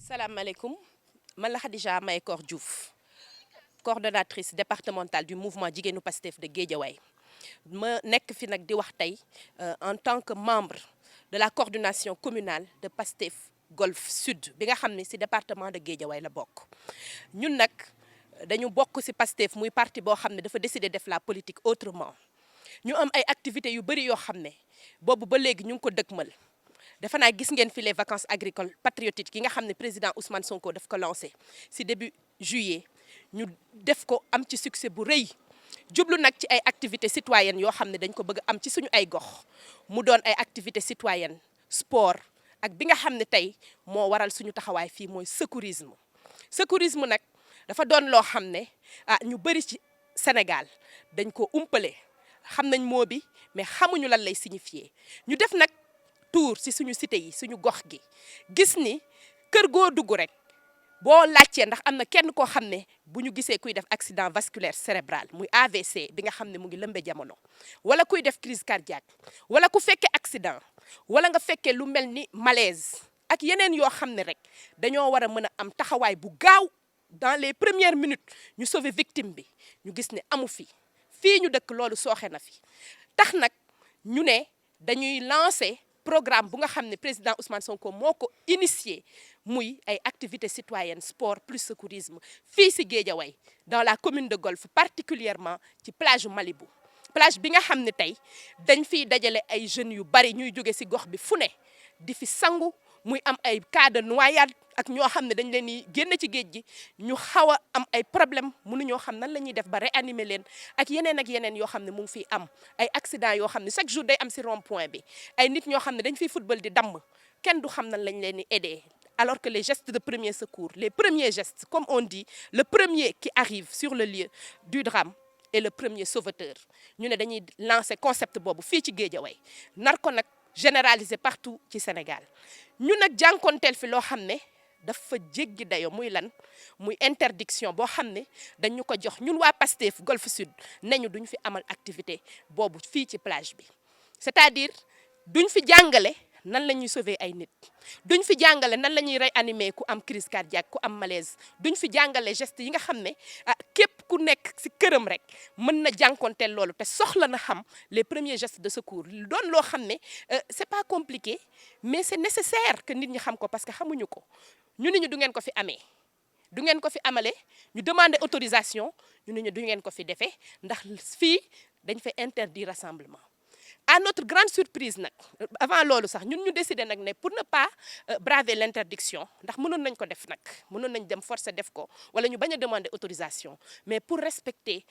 salaamaaleykum man la Khadija Mahécor Diouf coordonnatrice départementale du mouvement jigéenu Pastef de Guédiawaye ma nekk fi nag di wax tey en tant que membre de la coordination communale de Pastef Golf Sud bi nga xam ne ci département de Guédiawaye la bokk. ñun nag dañu bokk ci Pastef muy parti boo xam ne dafa décider def la politique autrement ñu am ay activités yu bëri yoo xam ne boobu ba léegi ñu ngi ko dëkkmal. defe naa gis ngeen fi les vacances agricoles patriotiques yi nga xam ne président Ousmane Sonko daf ko lancé ci début juillet ñu def ko am ci succès bu rëy jublu nag ci ay activités citoyennes yoo xam ne dañ ko bëgg am ci suñu ay gox mu doon ay activités citoyennes sport ak bi nga xam ne tey moo waral suñu taxawaay fii mooy secourisme. secourisme nag dafa doon loo xam ne ñu bëri ci Sénégal dañ ko umpale xam nañ moo bi mais xamuñu lan lay signifier ñu def nag tour ci suñu cité yi suñu gox gi gis ni kër goo dugg rek boo laajtee ndax am na kenn koo xam ne bu ñu gisee kuy def accident vasculaire cérébral muy AVC bi nga xam ne mu ngi lëmbe jamono wala kuy def crise cardiaque wala ku fekkee accident wala nga fekkee lu mel ni malaise ak yeneen yoo xam ne rek dañoo war a mën a am taxawaay bu gaaw dans les premières minutes ñu sauver victime bi ñu gis ne amu fii ñu dëkk loolu sooxe na fi tax nag ñu ne dañuy lancer programme bu nga xam ne président Ousmane Sonko moo ko initié muy ay activités citoyennes sport plus secourisme fii ci Guédiawaye dans la commune de Golf particulièrement ci plage Malibu plage bi nga xam ne tey dañ fiy dajale ay jeunes yu bari ñuy jóge ci gox bi fu ne di fi sangu muy am ay cas de noyade ak ñoo xam ne dañ leen di génn ci géej gi ñu xaw a am ay problème mënuñoo xam nan la ñuy def ba réanimer leen ak yeneen yoo xam ne mu ngi fiy am ay accident yoo xam ne chaque jour day am ci rond point bi ay nit ñoo xam ne dañ fiy football di damm kenn du xam nan lañ leen di aider alors que les gestes de premier secours les premiers gestes comme on dit le premier qui arrive sur le lieu du drame est le premier sauveteur ñu ne dañuy lancer concept boobu fii ci Guédiawaye nar ko nag généraliser partout ci Sénégal ñu nag jànkonteel fi loo xam ne dafa jéggi dayo muy lan muy interdiction boo xam ne dañu ko jox ñun waa Pastef Golf Sud nañu duñ fi amal activité boobu fii ci plage bi c'est-à-dire duñ fi jàngale nan la ñuy sauver ay nit duñ fi jàngale nan la ñuy réanimer ku am crise cardiaque ku am malaise duñ fi jàngale geste yi nga xam ne képp ku nekk ci këram rek mën na jànkonteel loolu te soxla na xam les premiers gestes de secours doon loo xam ne c'est pas compliqué mais c'est nécessaire que nit ñi xam ko parce que xamuñu ko ñu ne ñu du ngeen ko fi amee du ngeen ko fi amale ñu demander autorisation ñu ne ñu du ngeen ko fi defee ndax fii dañ fa interdire rassemblement. À notre grande surprise nag avant loolu sax ñun ñu décider nag ne pour ne pas braver l'interdiction ndax mënoon nañ ko def nag mënoon nañ dem forcer def ko wala ñu bañ a demander autorisation mais pour respecter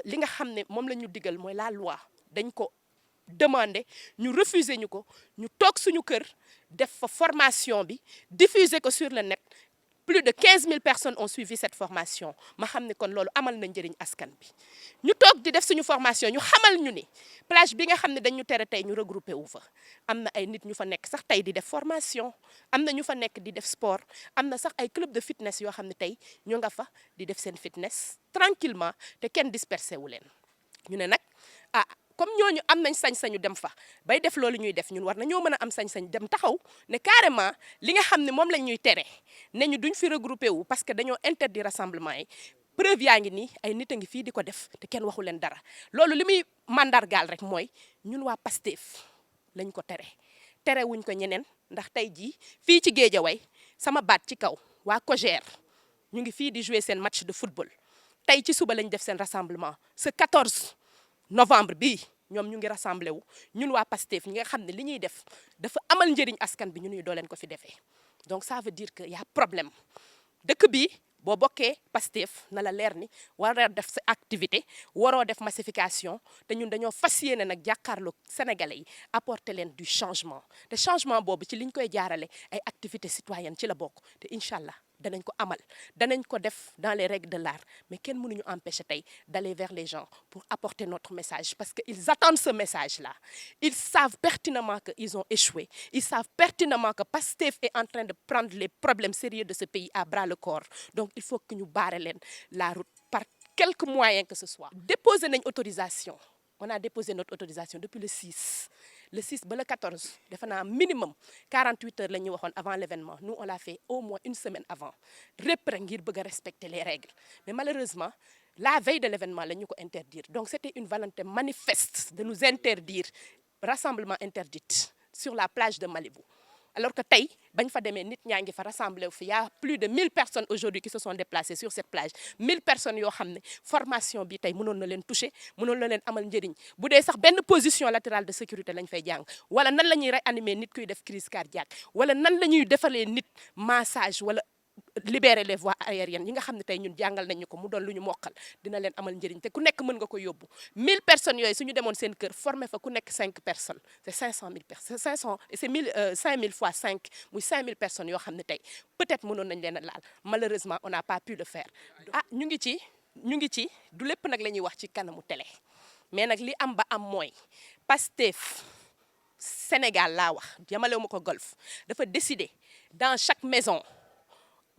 li nga xam ne moom la ñu digal mooy la loi dañ ko demander ñu refuser ñu ko ñu toog suñu kër def fa formation bi diffuser ko sur le net. Plus de 15 000 personnes ont suivi cette formation ma xam ne kon loolu amal na njëriñ askan bi ñu toog di def suñu formation ñu xamal ñu ni plage bi nga xam ne dañu tere tey ñu regroupé wu fa am na ay nit ñu fa nekk sax tey di def formation am na ñu fa nekk di def sport am na sax ay club de fitness yoo xam ne tey ñu nga fa di def seen fitness tranquillement te kenn dispersé wu leen ñu ne nag comme ñooñu am nañ sañ-sañu dem fa bay def loolu ñuy def ñun war nañoo mën a am sañ-sañ dem taxaw ne carrément li nga xam ne moom lañ ñuy tere ne ñu duñ fi regroupé wu parce que dañoo interdit rassemblement yi preuve yaa ngi nii ay nit a ngi fii di ko def te kenn waxu leen dara loolu li muy mandargaal rek mooy ñun waa Pastef lañ ko tere wuñ ko ñeneen ndax tey jii fii ci Guédiawaye sama baat ci kaw waa COJER ñu ngi fii di jouer seen match de football tey ci suba lañ def seen rassemblement ce 14 novembre bii ñoom ñu ngi rassemblé wu ñun waa Pastef ñi nga xam ne li ñuy def dafa amal njëriñ askan bi ñu doo leen ko fi defee donc ça veut dire que y a problème dëkk bi boo bokkee Pastef na la leer ni war a def sa activité waroo def massification te ñun dañoo fas yéene nag jàkkaarloog sénégalais yi apporter leen du changement te changement boobu ci liñ koy jaarale ay activités citoyennes ci la bokk te incha allah danañ ko amal danañ ko def dans les règles de l'art mais kenn mënuñu empêcher tey d'aller vers les gens pour apporter notre message parce que ils attendent ce message-là ils savent pertinemment que ils ont échoué ils savent pertinemment que Pastef est en train de prendre les problèmes sérieux de ce pays à bras le corps donc il faut que ñu barrer leen la route par quelque moyen que ce soit déposer nañ autorisation on a déposé notre autorisation depuis le 6 le 6 ba le 14 defe naa minimum 48 heures la ñu waxoon avant l'événement nous on l'a fait au moins une semaine avant répp rek ngir bëgg a respecter les règles mais malheureusement la veille de l'événement la ñu ko interdire donc c'était une volonté manifeste de nous interdire rassemblement interdite sur la plage de Malibu. Alors que tey bañ fa demee nit ñaa ngi fa rassemblé wu fi y a plus de 1000 personnes aujourd'hui qui se sont déplacées sur cette plage 1000 personnes yoo xam ne formation bi tey mënoon na leen toucher mënoon na leen amal njëriñ bu dee sax benn position latérale de sécurité lañ fay jàng wala nan la ñuy réanimer nit kuy def crise cardiaque wala nan la ñuy defalee nit massage wala libérer les voies aériennes yi nga xam ne tey ñun jàngal nañu ko mu doon lu ñu mokkal dina leen amal njëriñ te ku nekk mën nga ko yóbbu 1000 personnes yooyu suñu demoon seen kër formé fa ku nekk 5 personnes c'est 500 000 personnes 500 c'est 5000 fois 5 muy 5000 personnes yoo xam ne tey peut-être mënoon nañ leen a laal malheureusement on n'a pas pu le faire. ah ñu ngi ci du lépp nag la ñuy wax ci kanamu télé mais nag li am ba am mooy Pastef Sénégal laa wax yamalewu ma ko golf dafa décider dans chaque maison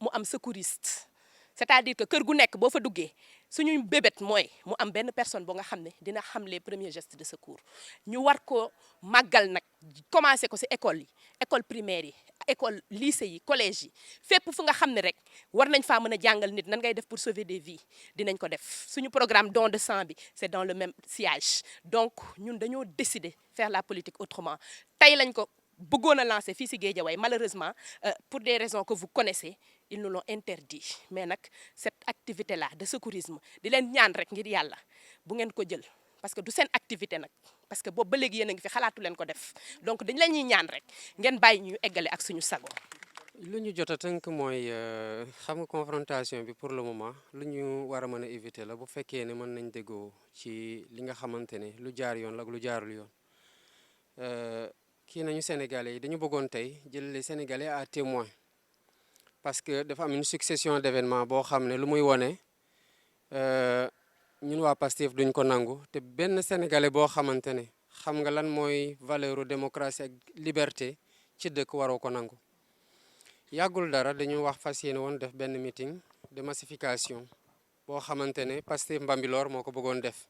mu am secouriste c'est-à-dire que kër gu nekk boo fa duggee suñu bébét mooy mu am benn personne bu nga xam ne dina xam les premiers gestes de secours ñu war ko màggal nag commencé ko ci école yi école primaire yi école lycée yi collège yi fépp fu nga xam ne rek war nañ faa mën a jàngal nit nan ngay def pour sauver des vies dinañ ko def suñu programme don de sang bi c'est dans le même sillage donc ñun dañoo décider faire la politique autrement tey lañ ko bëggoon a lancer fii ci Guédiawaye malheureusement pour des raisons que vous connaissez ils nous l'ont interdit mais nag cette activité là de secourisme di leen ñaan rek ngir yàlla bu ngeen ko jël parce que du seen activité nag parce que boobu ba léegi yéen a ngi fi xalaatu leen ko def donc dañ la ñuy ñaan rek ngeen bàyyi ñu eggale ak suñu sago. lu ñu jot a tënk mooy xam nga confrontation bi pour le moment lu ñu war a mën a éviter la bu fekkee ne mën nañ déggoo ci li nga xamante ne lu jaar yoon la ak lu jaarul yoon kii nañu Sénégalais yi dañu bëggoon tey jël les Sénégalais à témoin parce que dafa am une succession d'événements boo xam ne lu muy wone ñun waa Pastef duñ ko nangu te benn Sénégalais boo xamante ne xam nga lan mooy valeuru démocratie ak liberté ci dëkk waroo ko nangu. yàggul dara dañu wax fas yéene woon def benn meeting de massification boo xamante ne Pastef Mbambilor moo ko bëggoon def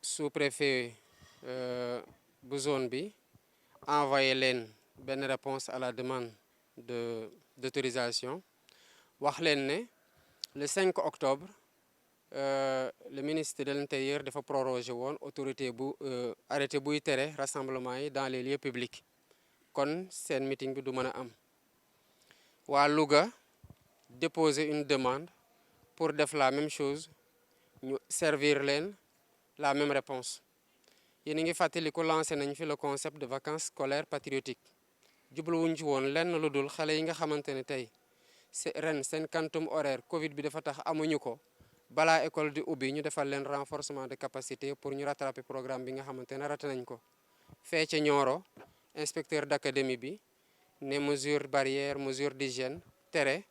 sous-préfet bu zone bi envoyé leen benn réponse à la demande d'autorisation wax leen ne le 5 octobre le ministre de l'Intérieur dafa prorogé woon autorité bu arrêté buy tere rassemblement yi dans les lieux publics kon seen meeting bi du mën a am waa Louga déposer une demande pour def la même chose ñu servir leen la même réponse yéen a ngi fàttali ko lancé nañ fi le concept de vacances scolaires patriotiques jubluwuñ ci woon lenn lu dul xale yi nga xamante ne tey ren seen quantum horaire Covid bi dafa tax amuñu ko balaa école di ubbi ñu defal leen renforcement de capacité pour ñu rattraper programme bi nga xamante ne raté nañ ko fee ca Nioro inspecteur d'académie bi ne mesure barrière mesure d'hygiène tere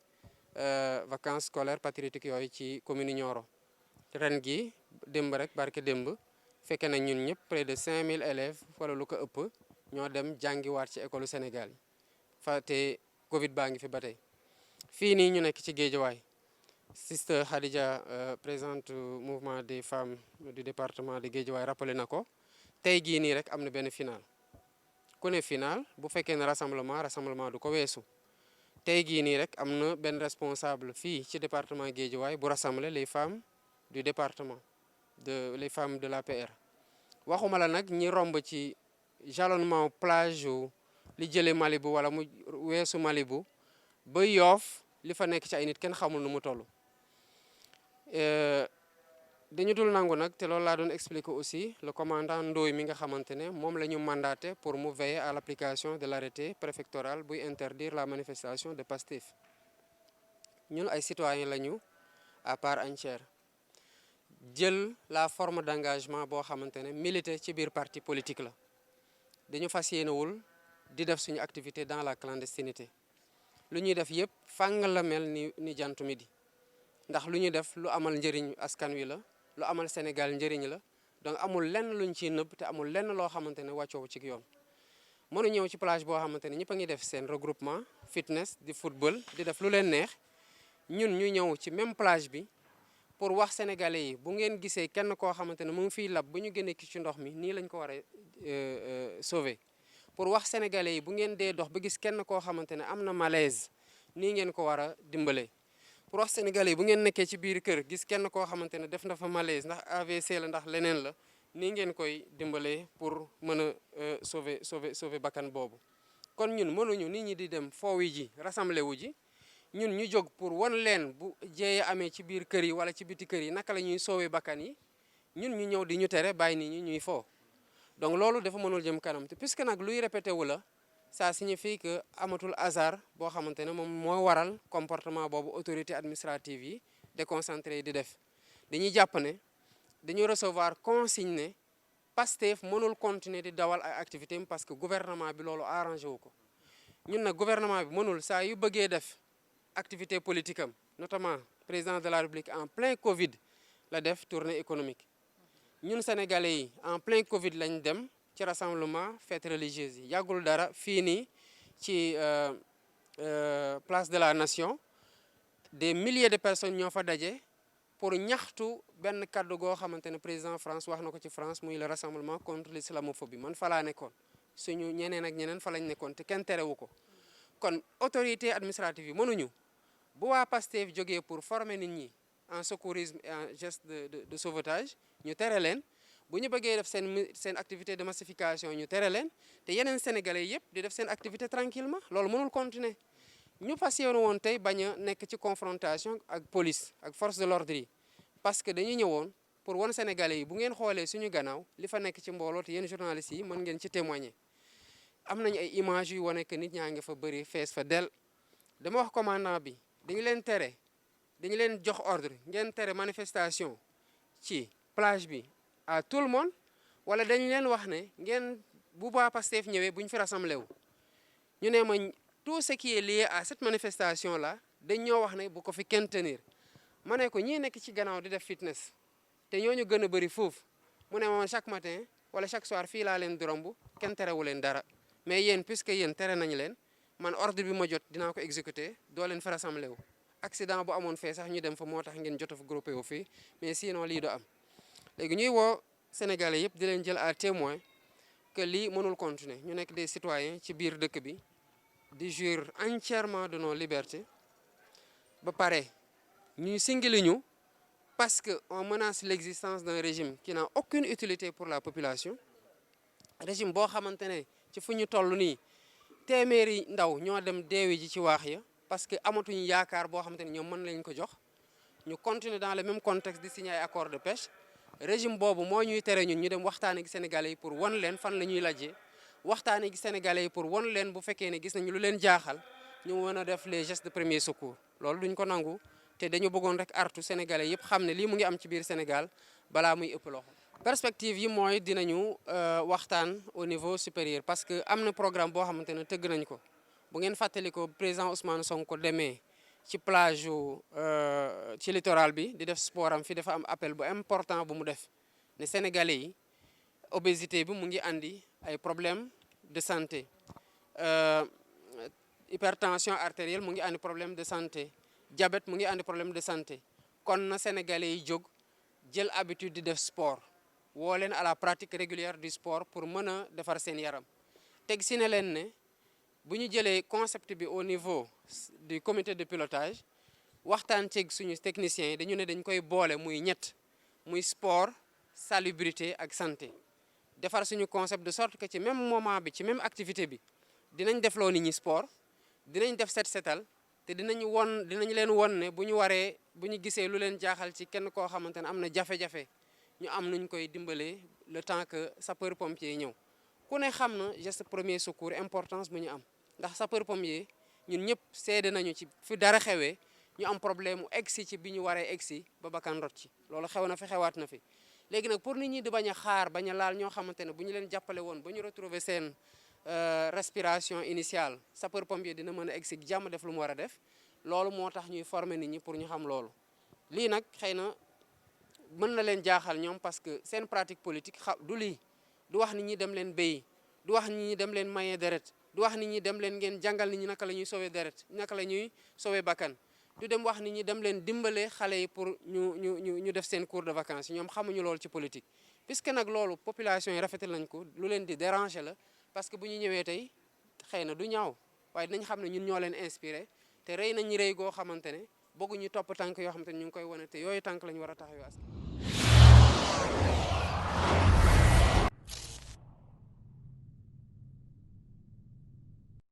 vacances scolaires patriotiques yooyu ci commune Nioro ren gi démb rek barke démb fekke na ñun ñëpp près de 5000 élèves wala lu ko ëpp ñoo dem jàngiwaat ci école Sénégal yi fa te Covid baa ngi fi ba tey fii nii ñu nekk ci Guédiawaye Sister Khadija présidente mouvement des femmes du département de Guédiawaye rappelé na ko tey jii nii rek am na benn final ku ne final bu fekkee ne rassemblement du ko weesu tey jii nii rek am na benn responsable fii ci département Guédiawaye bu rassembler les femmes du département les femmes de l'APR waxuma la nag ñi romb ci jalonnement plage li jële Malibu wala mu weesu Malibu ba Yoff li fa nekk ci ay nit kenn xamul nu mu toll dañu dul nangu nag te loolu laa doon expliquer aussi le commandant Ndoye mi nga xamante ne moom la ñu mandaté pour mu veiller à l'application de l'arrêté préfectoral buy interdire la manifestation de Pastef ñun ay citoyens lañu à part entière jël la forme d'engagement boo xamante ne militer ci biir parti politique la dañu fas yéenewul di def suñu activité dans la clandestinité lu ñuy def yëpp fàng la mel ni jantu midi ndax lu ñuy def lu amal njëriñ askan wi la lu amal Sénégal njëriñ la donc amul lenn luñ ciy nëbb te amul lenn loo xamante ne wàccoo ci yoon mënu ñëw ci plage boo xamante ne ñëpp a ngi def seen regroupement fitness di football di def lu leen neex ñun ñu ñëw ci même plage bi pour wax sénégalais yi bu ngeen gisee kenn koo xamante ne mu ngi fiy lab bu ñu génnee ki ci ndox mi nii lañ ko war a sauver pour wax sénégalais yi bu ngeen dee dox ba gis kenn koo xamante ne am na malaise nii ngeen ko war a dimbalee pour wax sénégalais yi bu ngeen nekkee ci biir kër gis kenn koo xamante ne def na fa malaise ndax AVC la ndax leneen la nii ngeen koy dimbalee pour mën a sauver bakkan boobu. kon ñun mënuñu nit ñi di dem foowi ji rassemblé wu ji ñun ñu jóg pour wan leen bu jéeye amee ci biir kër yi wala ci biti kër yi naka la ñuy sauver bakkan yi ñun ñu ñëw di ñu tere bàyyi nit ñi ñuy foo donc loolu dafa mënul jëm kanam te puisque nag luy répété wu la ça signifie que amatul hasard boo xamante ne moom moo waral comportement boobu autorité administrative yi déconcentré yi di def dañuy jàpp ne dañu recevoir consigne ne Pastef mënul continuer di dawal ay activité am parce que gouvernement bi loolu arrangé wu ko ñun nag gouvernement bi mënul saa yu bëggee def activité politique am notamment président de la République en plein Covid la def tournée économique ñun sénégalais yi en plein Covid lañ dem ci rassemblement fête religieuse yi yàggul dara fii nii ci place de la Nation des milliers de personnes ñoo fa daje pour ñaxtu benn kàddu goo xamante ne président France wax na ko ci France muy le rassemblement contre l'islamophobie man fa laa nekkoon suñu ñeneen ak ñeneen fa lañ nekkoon te kenn terewu ko kon autorité administrative yi mënuñu bu waa Pastef jógee pour former nit ñi en secourisme et en geste de sauvetage ñu tere leen bu ñu bëggee def seen activité de massification ñu tere leen te yeneen sénégalais yëpp di def seen activité tranquillement loolu mënul continuer ñu fas yéene woon tey bañ a nekk ci confrontation ak police ak force de l'ordre yi parce que dañu ñëwoon pour wan sénégalais yi bu ngeen xoolee suñu gannaaw li fa nekk ci mbooloo te yéen journalistes yi mën ngeen ci témoigner am nañu ay images yu wane que nit ñaa ngi fa bëri fees fa del dama wax commandant bi dañu leen jox ordre ngeen tere manifestation ci plage bi à tout le monde wala dañu leen wax ne ngeen bu baa Pastef ñëwee bu ñu fi rassemblé wu ñu ne ma tout ce qui est lié à cette manifestation là dañ ñoo wax ne bu ko fi kenn tenir ma ne ko ñii nekk ci gannaaw di def fitness te ñooñu gën a bëri foofu mu ne ma chaque matin wala chaque soir fii laa leen di romb kenn terewu leen dara mais yéen puisque yéen tere nañu leen man ordre bi ma jot dinaa ko exécuter doo leen fi rassemblé wu accident bu amoon fee sax ñu dem fa moo tax ngeen jot a fa groupé wu fii mais sinon lii do am léegi ñuy woo sénégalais yëpp di leen jël à témoin que lii mënul continuer ñu nekk des citoyens ci biir dëkk bi di jouir entièrement de nos libertés ba pare ñuy singili ñu parce que on menace l'existence d'un régime qui n'a aucune utilité pour la population régime boo xamante ne ci fu ñu toll nii téeméeri ndaw ñoo dem deewi ji ci waax ya parce que amatuñu yaakaar boo xamante ne ñoom mën lañ ko jox ñu continuer dans le même contexte di signer ay accord de pêche régime boobu moo ñuy tere ñun ñu dem waxtaan ak sénégalais yi pour wan leen fan la ñuy lajjee waxtaan ak sénégalais yi pour wan leen bu fekkee ne gis nañu lu leen jaaxal ñu mën a def les gestes de premier secours loolu duñ ko nangu te dañu bëggoon rek artu sénégalais yëpp xam ne lii mu ngi am ci biir Sénégal balaa muy ëpp loxo. perspective yi mooy dinañu waxtaan au niveau supérieur parce que am na programme boo xamante ne tëgg nañ ko bu ngeen fàttali ko président Ousmane Sonko demee ci plage ci littoral bi di def sport am fi dafa am appel bu important bu mu def ne sénégalais yi obésité bi mu ngi andi ay problème de santé hypertension artérielle mu ngi andi problème de santé diabète mu ngi andi problème de santé kon na sénégalais yi jóg jël habitude di def sport woo leen à la pratique régulière du sport pour mën a defar seen yaram teg si ne leen ne bu ñu jëlee concept bi au niveau du comité de pilotage waxtaan ceeg suñu techniciens yi dañu ne dañ koy boole muy ñett muy sport salubrité ak santé defar suñu concept de sorte que ci même moment bi ci même activité bi dinañ defloo nit ñi sport dinañ def setal te dinañ leen won ne bu ñu gisee lu leen jaaxal ci kenn koo xamante ne am na jafe-jafe ñu am nuñ koy dimbalee le temps que sapeur pompier ñëw ku ne xam na geste premier secours importance bu ñu am ndax sapeur pompier ñun ñëpp seede nañu ci fi dara xewee ñu am problème mu egsi ci bi ñu waree egsi ba bakkan rot ci loolu xew na fi xewaat na fi léegi nag pour nit ñi di bañ a xaar bañ a laal ñoo xamante ne bu ñu leen jàppale woon ba ñu retrouver seen respiration initiale sapeur pompier dina mën a egsi jàmm def lu mu war a def loolu moo tax ñuy former nit ñi pour ñu xam loolu lii nag xëy na mën na leen jaaxal ñoom parce que seen pratique politique du lii du wax nit ñi dem leen béyi du wax nit ñi dem leen maye deret du wax nit ñi dem leen ngeen jàngal nit ñi naka la ñuy sauver deret naka la ñuy sauver bakkan du dem wax nit ñi dem leen dimbale xale yi pour ñu def seen cours de vacances ñoom xamuñu loolu ci politique. puisque nag loolu population yi rafetal nañ ko lu leen di déranger la parce que bu ñu ñëwee tey xëy na du ñaaw waaye dinañ xam ne ñun ñoo leen inspiré te rëy nañu rëy goo xamante ne bëgguñu topp tànk yoo xamante ne ñu ngi koy wane te yooyu tànk la ñu war a taxawee askan